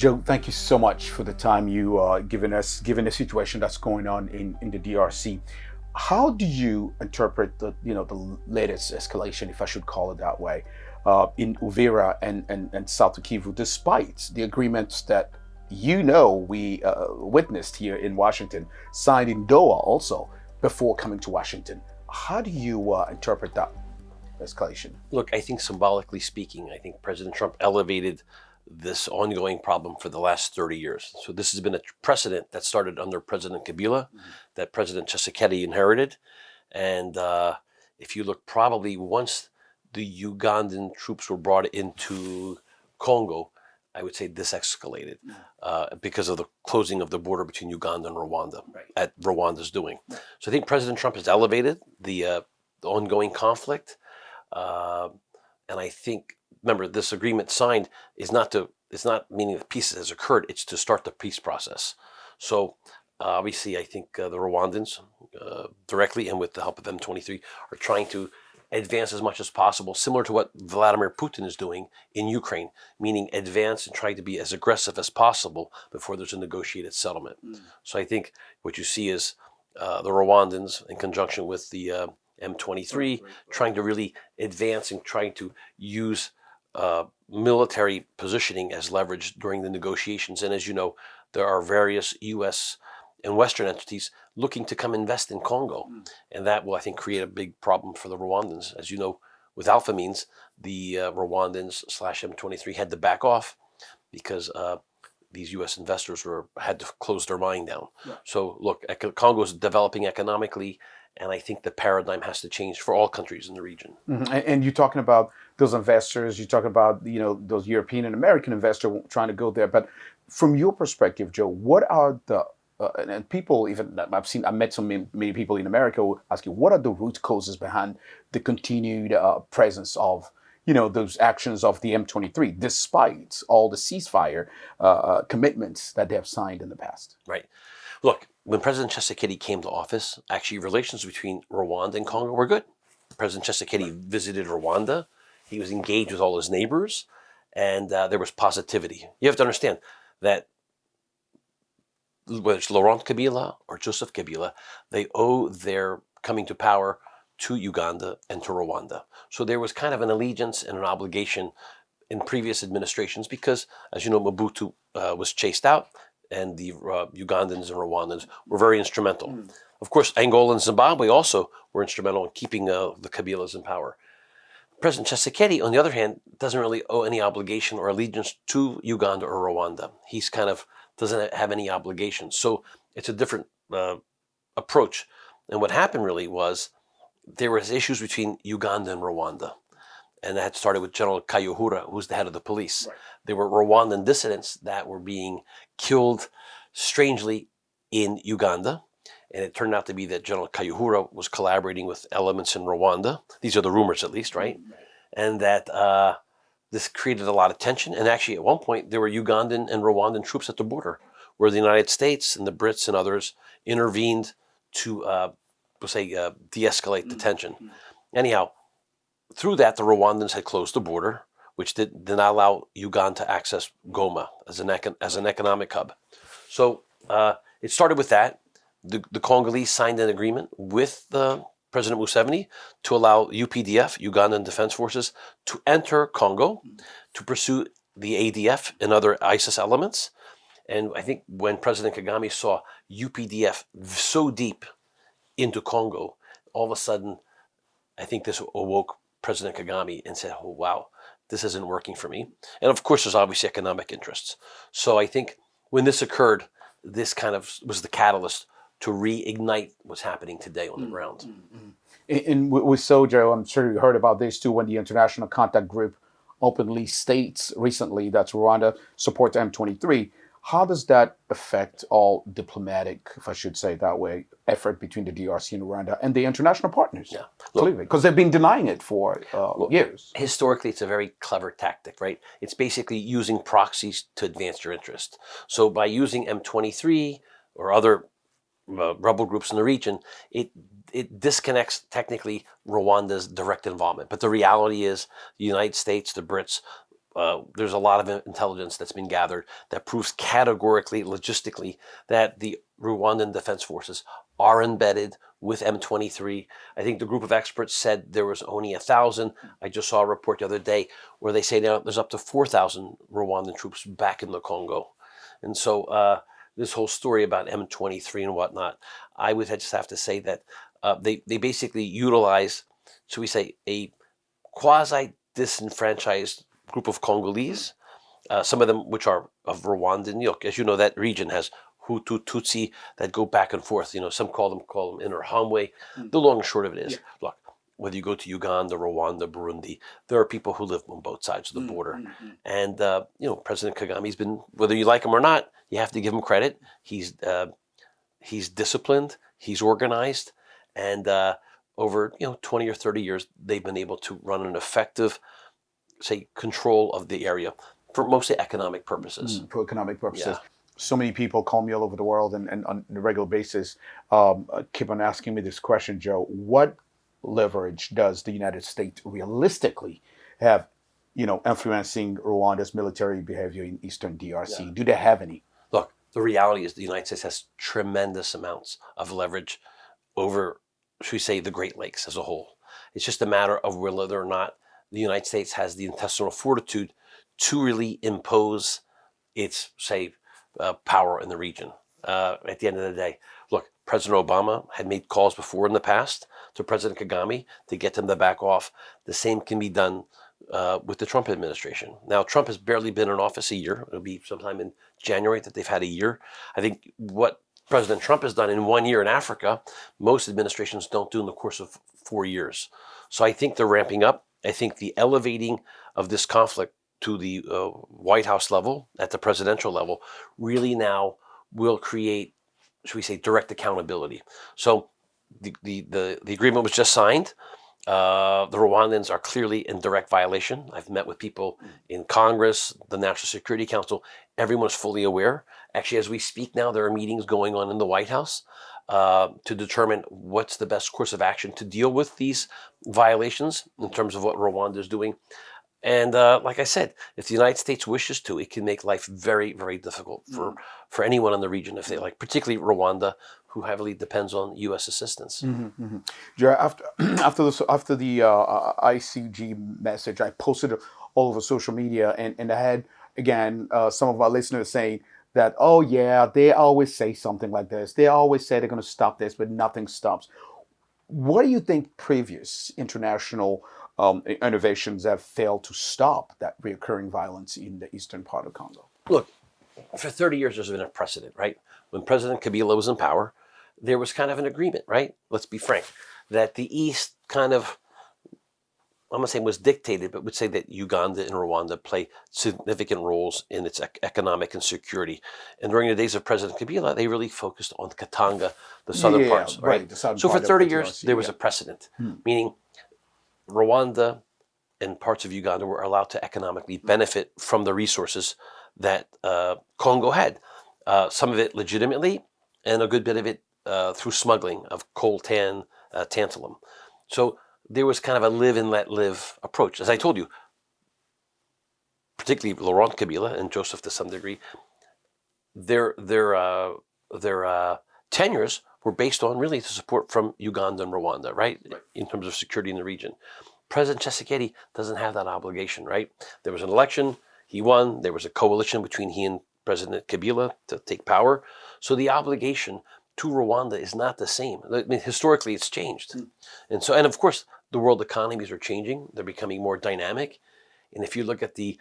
Joe, thank you so much for the time you given us, given the situation that's going on in the DRC. How do you interpret the latest escalation, if I should call it that way, in Uvira and South Kivu, despite the agreements that we witnessed here in Washington, signed in Doha also before coming to Washington? How do you interpret that escalation? Look, I think symbolically speaking, I think President Trump elevated this ongoing problem for the last 30 years. So this has been a precedent that started under President Kabila, that President Tshisekedi inherited. And if you look, probably once the Ugandan troops were brought into Congo, I would say this escalated because of the closing of the border between Uganda and Rwanda, at Rwanda's doing. So I think President Trump has elevated the ongoing conflict. And I think, remember, this agreement signed it's not meaning that peace has occurred, it's to start the peace process. So obviously, I think the Rwandans, directly and with the help of M23, are trying to advance as much as possible, similar to what Vladimir Putin is doing in Ukraine, meaning advance and trying to be as aggressive as possible before there's a negotiated settlement. So I think what you see is the Rwandans, in conjunction with the M23, trying to really advance and trying to use military positioning as leverage during the negotiations. And as you know, there are various U.S. and Western entities looking to come invest in Congo. And that will, I think, create a big problem for the Rwandans. As you know, with Alpha Means, the Rwandans / M23 had to back off because these U.S. investors had to close their mine down. So look, Congo is developing economically, and I think the paradigm has to change for all countries in the region. And you're talking about those investors, you're talking about those European and American investors trying to go there. But from your perspective, Joe, what are the and people, even I met so many people in America who ask you, what are the root causes behind the continued presence of those actions of the M23, despite all the ceasefire commitments that they have signed in the past? Right. Look, when President Tshisekedi came to office, actually relations between Rwanda and Congo were good. President Tshisekedi visited Rwanda. He was engaged with all his neighbors, and there was positivity. You have to understand that whether it's Laurent Kabila or Joseph Kabila, they owe their coming to power to Uganda and to Rwanda. So there was kind of an allegiance and an obligation in previous administrations because, as you know, Mobutu was chased out, and the Ugandans and Rwandans were very instrumental. Of course, Angola and Zimbabwe also were instrumental in keeping the Kabilas in power. President Tshisekedi, on the other hand, doesn't really owe any obligation or allegiance to Uganda or Rwanda. He's kind of doesn't have any obligations. So it's a different approach. And what happened really was there was issues between Uganda and Rwanda. And that had started with General Kayihura, who's the head of the police. There were Rwandan dissidents that were being killed strangely in Uganda. And it turned out to be that General Kayihura was collaborating with elements in Rwanda. These are the rumors, at least, right? And that this created a lot of tension. And actually, at one point, there were Ugandan and Rwandan troops at the border, where the United States and the Brits and others intervened to, de-escalate the tension. Anyhow, through that, the Rwandans had closed the border, which did not allow Uganda to access Goma as an economic hub. So it started with that. The Congolese signed an agreement with President Museveni to allow UPDF, Ugandan Defense Forces, to enter Congo to pursue the ADF and other ISIS elements. And I think when President Kagame saw UPDF so deep into Congo, all of a sudden, I think this awoke President Kagame and said, oh, wow, this isn't working for me. And of course, there's obviously economic interests. So I think when this occurred, this kind of was the catalyst to reignite what's happening today on the ground. And with Sojo, I'm sure you heard about this too, when the International Contact Group openly states recently that Rwanda supports M23. How does that affect all diplomatic, if I should say it that way, effort between the DRC and Rwanda and the international partners? Because they've been denying it for years. Historically, it's a very clever tactic, right? It's basically using proxies to advance your interest. So by using M23 or other rebel groups in the region, it disconnects technically Rwanda's direct involvement. But the reality is the United States, the Brits, there's a lot of intelligence that's been gathered that proves categorically, logistically, that the Rwandan Defense Forces are embedded with M23. I think the group of experts said there was only 1,000. I just saw a report the other day where they say now there's up to 4,000 Rwandan troops back in the Congo. And so this whole story about M23 and whatnot, I would just have to say that they basically utilize, should we say, a quasi-disenfranchised group of Congolese, some of them which are of Rwandan ilk. As you know, that region has Hutu, Tutsi that go back and forth. Some call them Interahamwe. The long and short of it is, look, whether you go to Uganda, Rwanda, Burundi, there are people who live on both sides of the border. And, President Kagame's been, whether you like him or not, you have to give him credit. He's disciplined, he's organized, and over 20 or 30 years, they've been able to run an effective, say, control of the area for mostly economic purposes. For economic purposes. Yeah. So many people call me all over the world and on a regular basis keep on asking me this question, Joe. What leverage does the United States realistically have, influencing Rwanda's military behavior in Eastern DRC? Yeah. Do they have any? Look, the reality is the United States has tremendous amounts of leverage over, should we say, the Great Lakes as a whole. It's just a matter of whether or not the United States has the intestinal fortitude to really impose its, say, power in the region. At the end of the day, look, President Obama had made calls before in the past to President Kagame to get them to back off. The same can be done with the Trump administration. Now, Trump has barely been in office a year. It'll be sometime in January that they've had a year. I think what President Trump has done in 1 year in Africa, most administrations don't do in the course of 4 years. So I think they're ramping up. I think the elevating of this conflict to the White House level, at the presidential level, really now will create, should we say, direct accountability. So the agreement was just signed. The Rwandans are clearly in direct violation. I've met with people in Congress, the National Security Council. Everyone's fully aware. Actually, as we speak now, there are meetings going on in the White House to determine what's the best course of action to deal with these violations in terms of what Rwanda is doing. And like I said, if the United States wishes to, it can make life very, very difficult for anyone in the region, if they like, particularly Rwanda, who heavily depends on U.S. assistance. Jared, after the ICG message, I posted it all over social media, and I had, again, some of our listeners saying that, oh yeah, they always say something like this. They always say they're going to stop this, but nothing stops. What do you think previous international innovations have failed to stop that reoccurring violence in the eastern part of Congo? Look, for 30 years, there's been a precedent, right? When President Kabila was in power, there was kind of an agreement, right? Let's be frank, that the East kind of, I'm not saying was dictated, but would say that Uganda and Rwanda play significant roles in its economic and security. And during the days of President Kabila, they really focused on Katanga, the southern parts, right? The southern So for part of 30 the years, DRC, there was a precedent, meaning Rwanda and parts of Uganda were allowed to economically benefit from the resources that Congo had. Some of it legitimately, and a good bit of it through smuggling of coltan, tantalum. So there was kind of a live and let live approach. As I told you, particularly Laurent Kabila and Joseph to some degree, their tenures were based on really the support from Uganda and Rwanda, right? In terms of security in the region. President Tshisekedi doesn't have that obligation, right? There was an election, he won, there was a coalition between he and President Kabila to take power. So the obligation to Rwanda is not the same. I mean, historically, it's changed. And of course, the world economies are changing. They're becoming more dynamic. And if you look at the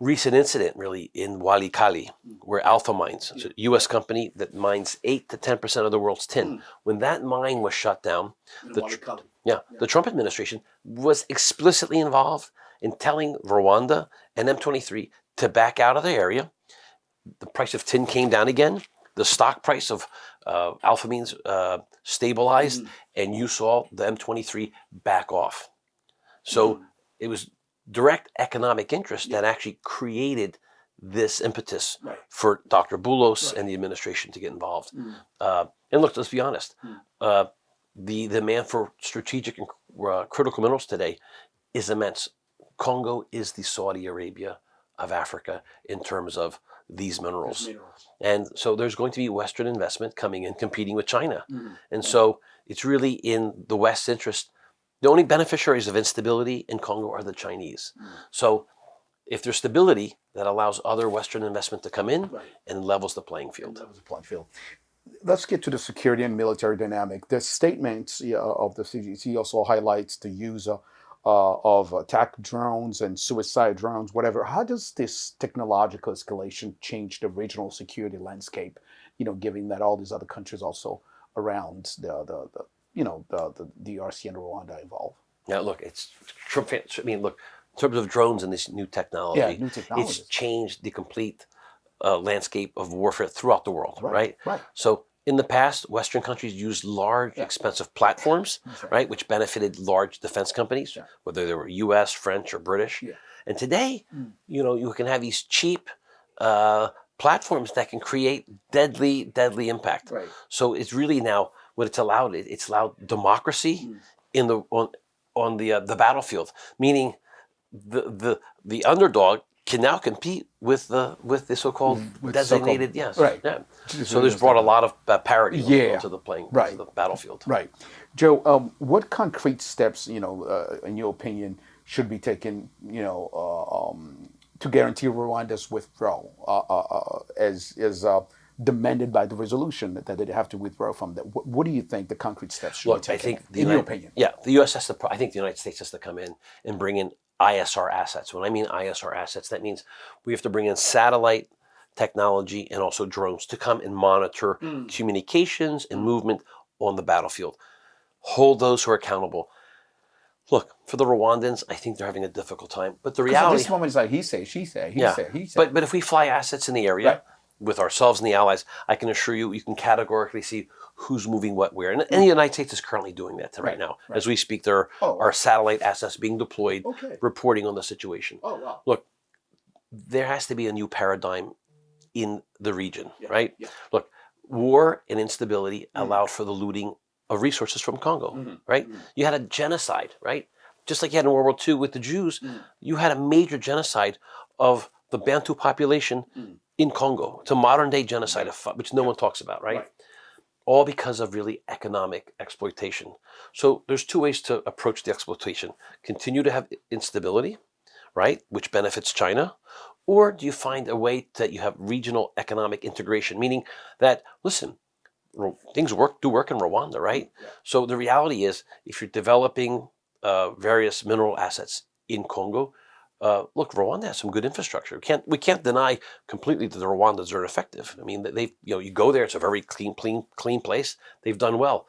recent incident, really, in Walikale, where Alpha Mines, a U.S. company that mines 8 to 10% of the world's tin, when that mine was shut down, the Trump administration was explicitly involved in telling Rwanda and M23 to back out of the area. The price of tin came down again. The stock price of Alpha Mines stabilized, and you saw the M23 back off. So it was direct economic interest that actually created this impetus for Dr. Boulos and the administration to get involved. And look, let's be honest. The demand for strategic and critical minerals today is immense. Congo is the Saudi Arabia of Africa in terms of these minerals. And so there's going to be Western investment coming in, competing with China. And so it's really in the West's interest. The only beneficiaries of instability in Congo are the Chinese. So if there's stability, that allows other Western investment to come in and levels the playing field. Let's get to the security and military dynamic. The statements of the CGC also highlights the use of attack drones and suicide drones, whatever. How does this technological escalation change the regional security landscape? Given that all these other countries also around the DRC and Rwanda involved. Now, look, look, in terms of drones and this new technology, it's changed the complete landscape of warfare throughout the world, right? So in the past, Western countries used large, expensive platforms, right, which benefited large defense companies, whether they were U.S., French, or British. And today, you can have these cheap platforms that can create deadly impact. So it's really now what it's allowed. It's allowed democracy in on the battlefield, meaning the underdog can now compete with the so-called designated So there's brought a lot of parity onto the playing to the battlefield. Joe, what concrete steps in your opinion should be taken to guarantee Rwanda's withdrawal as demanded by the resolution that they have to withdraw from that? What do you think the concrete steps should be taken? I think in your opinion, the U.S. has to. I think the United States has to come in and bring in ISR assets. When I mean ISR assets, that means we have to bring in satellite technology and also drones to come and monitor communications and movement on the battlefield. Hold those who are accountable. Look, for the Rwandans, I think they're having a difficult time. But the reality, at this moment, is like he say, she say, he say, he say. But if we fly assets in the area with ourselves and the allies, I can assure you, you can categorically see who's moving what where. And the United States is currently doing that right now. As we speak, there are satellite assets being deployed, reporting on the situation. Look, there has to be a new paradigm in the region, right? Look, war and instability allowed for the looting of resources from Congo, right? You had a genocide, right? Just like you had in World War II with the Jews, you had a major genocide of the Bantu population in Congo. It's a modern day genocide, which no one talks about, right? All because of really economic exploitation. So there's two ways to approach the exploitation. Continue to have instability, right, which benefits China, or do you find a way that you have regional economic integration, meaning that, listen, things do work in Rwanda, right? So the reality is, if you're developing various mineral assets in Congo, look, Rwanda has some good infrastructure. We can't deny completely that the Rwandans are effective. I mean, you go there; it's a very clean place. They've done well,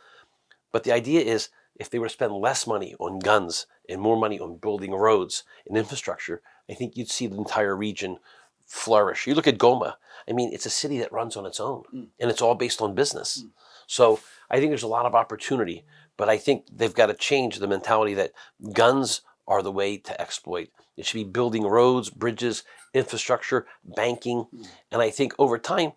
but the idea is, if they were to spend less money on guns and more money on building roads and infrastructure, I think you'd see the entire region flourish. You look at Goma. I mean, it's a city that runs on its own, and it's all based on business. So I think there's a lot of opportunity, but I think they've got to change the mentality that guns are the way to exploit. It should be building roads, bridges, infrastructure, banking. And I think over time,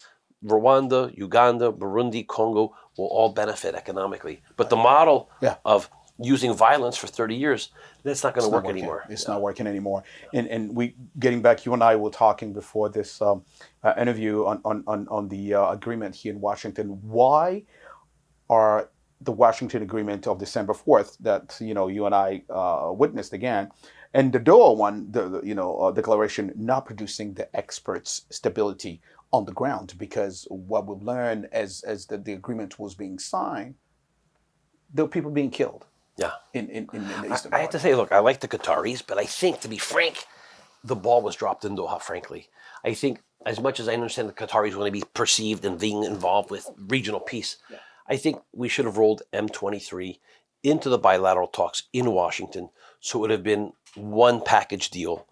Rwanda, Uganda, Burundi, Congo will all benefit economically. But the model of using violence for 30 years, that's not going to work anymore. It's not working anymore. And we, getting back, you and I were talking before this interview on the agreement here in Washington. Why are the Washington Agreement of December 4th that you and I witnessed again, and the Doha one, the declaration, not producing the experts' stability on the ground? Because what we've learned as the agreement was being signed, there were people being killed. In the Eastern I have to say, look, I like the Qataris, but I think, to be frank, the ball was dropped in Doha, frankly. I think, as much as I understand the Qataris want to be perceived and being involved with regional peace, I think we should have rolled M23 into the bilateral talks in Washington, so it would have been one package deal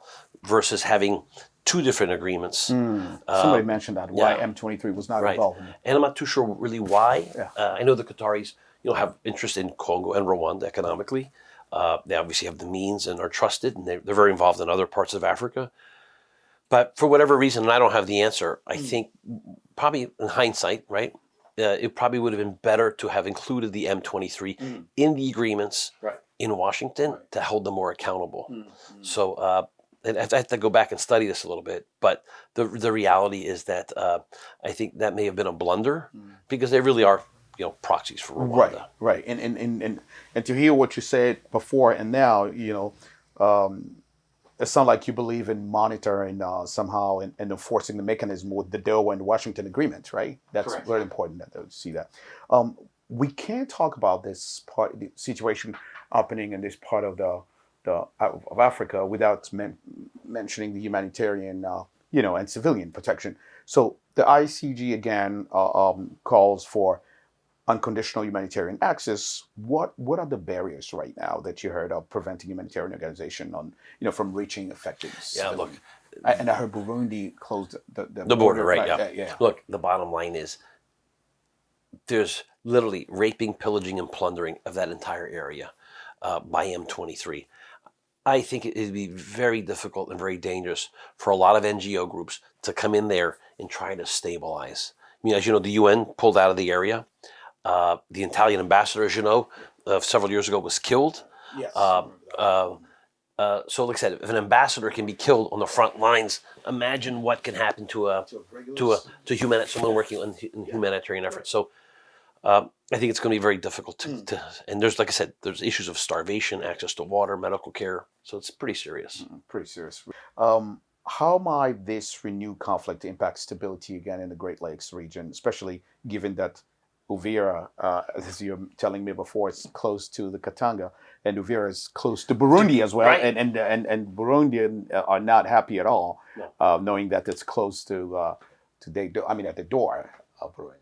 versus having two different agreements. Somebody mentioned that, why M23 was not involved in it. And I'm not too sure really why. I know the Qataris have interest in Congo and Rwanda economically. They obviously have the means and are trusted, and they're very involved in other parts of Africa. But for whatever reason, and I don't have the answer, I think probably in hindsight, right, it probably would have been better to have included the M23 in the agreements in Washington to hold them more accountable. Mm-hmm. So and I have to go back and study this a little bit, but the reality is that I think that may have been a blunder because they really are, proxies for Rwanda. Right. And to hear what you said before and now, it sounds like you believe in monitoring somehow and enforcing the mechanism with the Doha and Washington agreement, right? That's Correct. very important to see that. We can't talk about this part, the situation happening in this part of of Africa without mentioning the humanitarian, and civilian protection. So the ICG again calls for unconditional humanitarian access. What are the barriers right now that you heard of preventing humanitarian organization from reaching effective? Yeah, look, and I heard Burundi closed the border, right? Yeah. Look, the bottom line is there's literally raping, pillaging, and plundering of that entire area by M23. I think it would be very difficult and very dangerous for a lot of NGO groups to come in there and try to stabilize. I mean, as you know, the UN pulled out of the area. The Italian ambassador, as you know, several years ago was killed. Yes. So, like I said, if an ambassador can be killed on the front lines, imagine what can happen to someone working in humanitarian efforts. So, I think it's going to be very difficult to. And there's, like I said, there's issues of starvation, access to water, medical care. So it's pretty serious. Pretty serious. How might this renewed conflict impact stability again in the Great Lakes region, especially given that Uvira, as you're telling me before, it's close to the Katanga, and Uvira is close to Burundi as well, right. and Burundian are not happy at all, knowing that it's close to at the door of Burundi.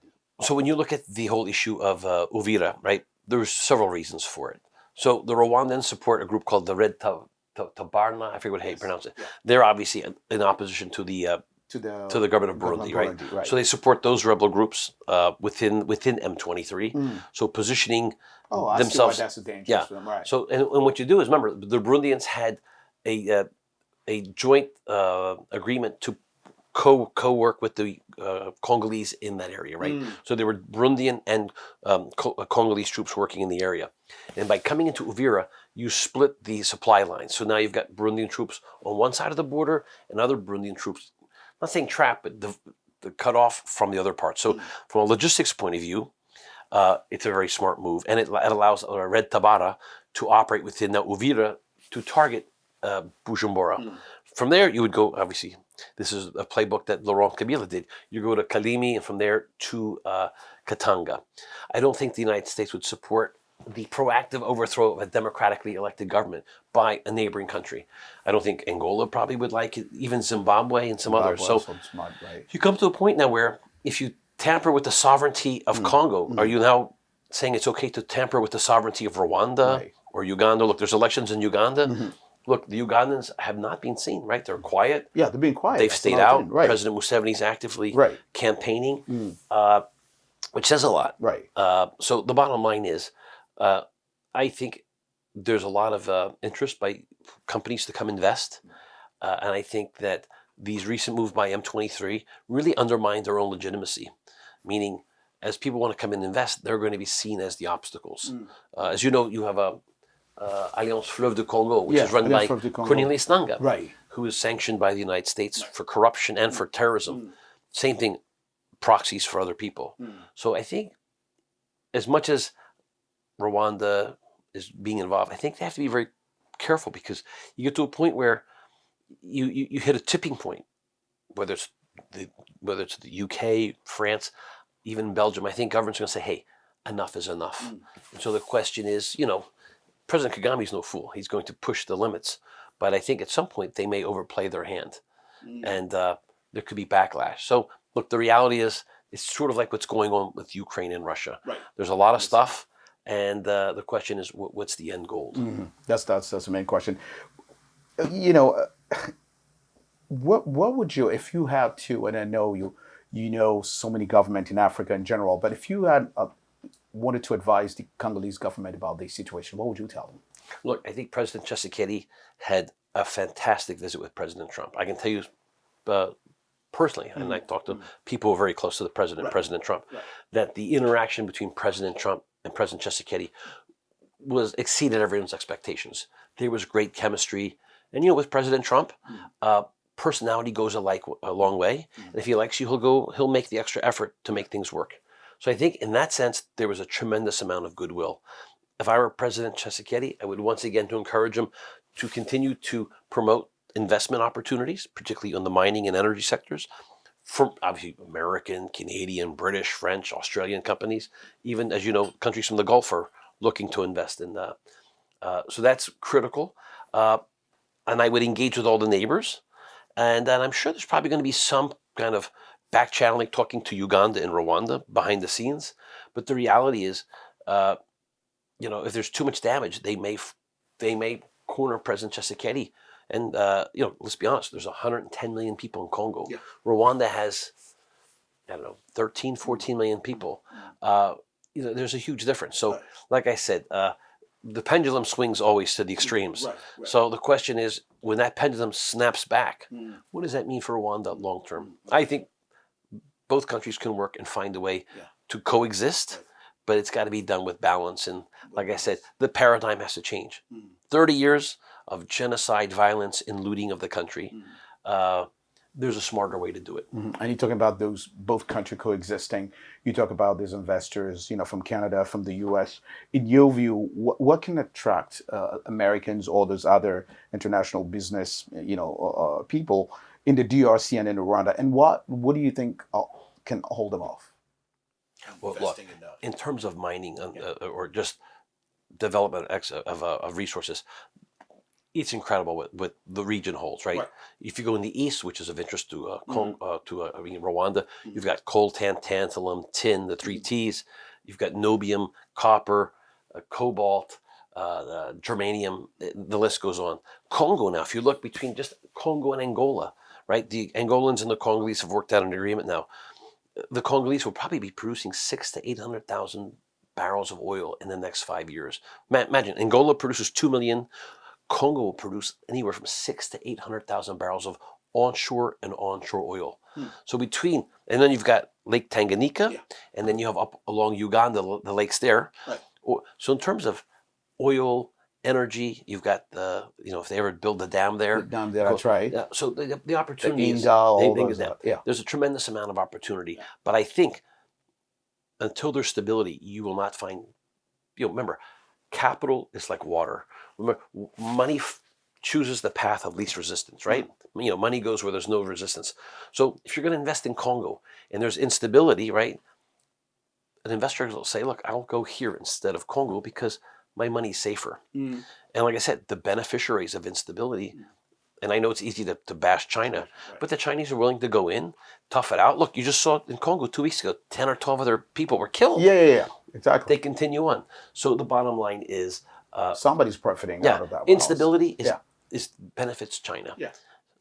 So when you look at the whole issue of Uvira, right, there's several reasons for it. So the Rwandans support a group called the Red Tabarna, I forget how you pronounce it. Yeah. They're obviously in opposition to the government of Burundi, right? So they support those rebel groups within M23. So positioning themselves. See why that's dangerous for them, right? So and what you do is, remember, the Burundians had a joint agreement to co-work with the Congolese in that area, right? So there were Burundian and Congolese troops working in the area. And by coming into Uvira, you split the supply lines. So now you've got Burundian troops on one side of the border and other Burundian troops, not saying trapped, but the cut off from the other part. So from a logistics point of view, it's a very smart move. And it allows Red Tabara to operate within Uvira to target Bujumbura. From there, you would go, obviously, this is a playbook that Laurent Kabila did. You go to Kalimi and from there to Katanga. I don't think the United States would support the proactive overthrow of a democratically elected government by a neighboring country. I don't think Angola probably would like it, even Zimbabwe and some others. So smart, right? You come to a point now where if you tamper with the sovereignty of Congo, are you now saying it's okay to tamper with the sovereignty of Rwanda or Uganda? Look, there's elections in Uganda. Look, the Ugandans have not been seen, right? They're quiet. Yeah, they're being quiet. They've stayed out. Right. President Museveni's actively campaigning, which says a lot. Right. So the bottom line is, I think there's a lot of interest by companies to come invest. And I think that these recent moves by M23 really undermine their own legitimacy, meaning as people want to come and invest, they're going to be seen as the obstacles. As you know, you have a Alliance Fleuve du Congo, which is run by Cornelius Nangaa, who is sanctioned by the United States for corruption and for terrorism. Same thing, proxies for other people. So I think as much as Rwanda is being involved, I think they have to be very careful because you get to a point where you hit a tipping point, whether it's the UK, France, even Belgium. I think governments are going to say, hey, enough is enough. And so the question is, President Kagame is no fool. He's going to push the limits. But I think at some point they may overplay their hand. And there could be backlash. So, look, the reality is it's sort of like what's going on with Ukraine and Russia. Right. There's a lot of stuff. And the question is, what's the end goal? That's the main question. What would you, if you had to, and I know you know so many government in Africa in general, but if you had wanted to advise the Congolese government about this situation, what would you tell them? Look, I think President Tshisekedi had a fantastic visit with President Trump. I can tell you personally, and I talked to people who are very close to the president, President Trump, that the interaction between President Trump and President Tshisekedi was exceeded everyone's expectations. There was great chemistry, and with President Trump, personality goes a long way. And if he likes you, he'll make the extra effort to make things work. So I think in that sense, there was a tremendous amount of goodwill. If I were President Tshisekedi, I would once again to encourage him to continue to promote investment opportunities, particularly on the mining and energy sectors, from obviously American, Canadian, British, French, Australian companies, even, as you know, countries from the Gulf are looking to invest in that. So that's critical. And I would engage with all the neighbors. And then I'm sure there's probably going to be some kind of back channeling, talking to Uganda and Rwanda behind the scenes. But the reality is, if there's too much damage, they may corner President Tshisekedi. And let's be honest, there's 110 million people in Congo. Yeah. Rwanda has, 13, 14 million people. There's a huge difference. So, like I said, the pendulum swings always to the extremes. Right. So the question is, when that pendulum snaps back, what does that mean for Rwanda long term? I think both countries can work and find a way to coexist, but it's got to be done with balance. And like I said, the paradigm has to change. 30 years of genocide, violence, and looting of the country. There's a smarter way to do it. And you're talking about those both country coexisting. You talk about these investors, from Canada, from the U.S. In your view, what can attract Americans or those other international business, people in the DRC and in Rwanda? And what do you think can hold them off? Well, look, in terms of mining or just development of resources, it's incredible what the region holds, right? If you go in the east, which is of interest to Rwanda, you've got coltan, tantalum, tin, the 3 Ts. You've got niobium, copper, cobalt, germanium. The list goes on. Congo now, if you look between just Congo and Angola, right? The Angolans and the Congolese have worked out an agreement now. The Congolese will probably be producing 600,000 to 800,000 barrels of oil in the next 5 years. Imagine, Angola produces 2 million. Congo will produce anywhere from 600,000 to 800,000 barrels of onshore and oil. So and then you've got Lake Tanganyika, and then you have up along Uganda, the lakes there. Right. So in terms of oil, energy, you've got if they ever build the dam there. Down there, that's right. So the opportunity is, there's a tremendous amount of opportunity. But I think until there's stability, you will not find, remember, capital is like water. Remember, money chooses the path of least resistance, right? Money goes where there's no resistance. So if you're going to invest in Congo and there's instability, right? An investor will say, look, I'll go here instead of Congo because my money's safer. And like I said, the beneficiaries of instability, and I know it's easy to bash China, but the Chinese are willing to go in, tough it out. Look, you just saw in Congo 2 weeks ago, 10 or 12 other people were killed. Yeah, exactly. They continue on. So the bottom line is, somebody's profiting out of that. Instability is benefits China. Yeah.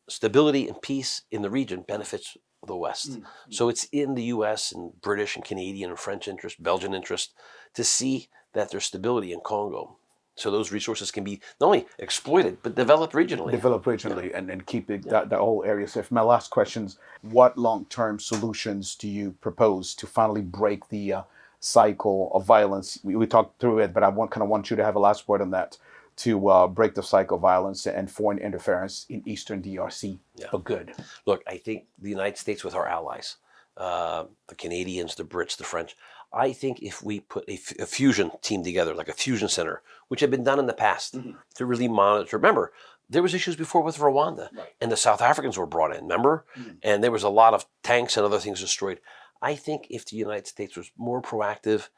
Stability and peace in the region benefits the West. So it's in the U.S. and British and Canadian and French interest, Belgian interest, to see that there's stability in Congo. So those resources can be not only exploited, but developed regionally. And keep that whole area safe. My last questions, what long-term solutions do you propose to finally break the cycle of violence? We talked through it, but I want you to have a last word on that, to break the cycle of violence and foreign interference in Eastern DRC for good. Look, I think the United States with our allies, the Canadians, the Brits, the French, I think if we put a fusion team together, like a fusion center, which had been done in the past to really monitor. Remember, there was issues before with Rwanda, and the South Africans were brought in, remember? And there was a lot of tanks and other things destroyed. I think if the United States was more proactive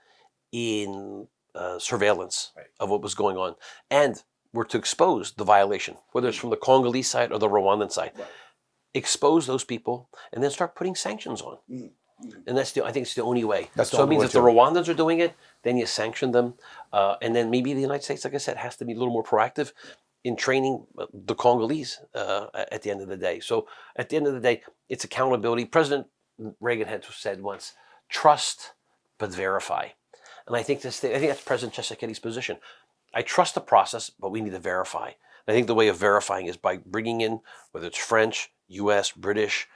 in surveillance of what was going on, and were to expose the violation, whether it's from the Congolese side or the Rwandan side, expose those people, and then start putting sanctions on. And I think it's the only way. So it means if the Rwandans are doing it, then you sanction them. And then maybe the United States, like I said, has to be a little more proactive in training the Congolese at the end of the day. So at the end of the day, it's accountability. President Reagan had said once, trust but verify. And I think that's President Tshisekedi's position. I trust the process, but we need to verify. And I think the way of verifying is by bringing in, whether it's French, U.S., British,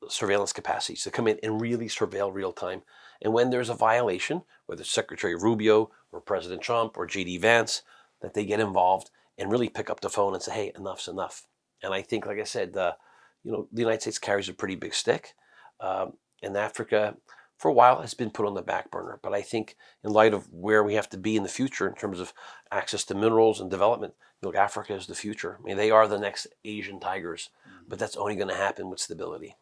surveillance capacities to come in and really surveil real time. And when there's a violation, whether it's Secretary Rubio or President Trump or J.D. Vance, that they get involved and really pick up the phone and say, hey, enough's enough. And I think, like I said, the United States carries a pretty big stick. And Africa, for a while, has been put on the back burner. But I think in light of where we have to be in the future in terms of access to minerals and development, Africa is the future. I mean, they are the next Asian tigers, but that's only going to happen with stability.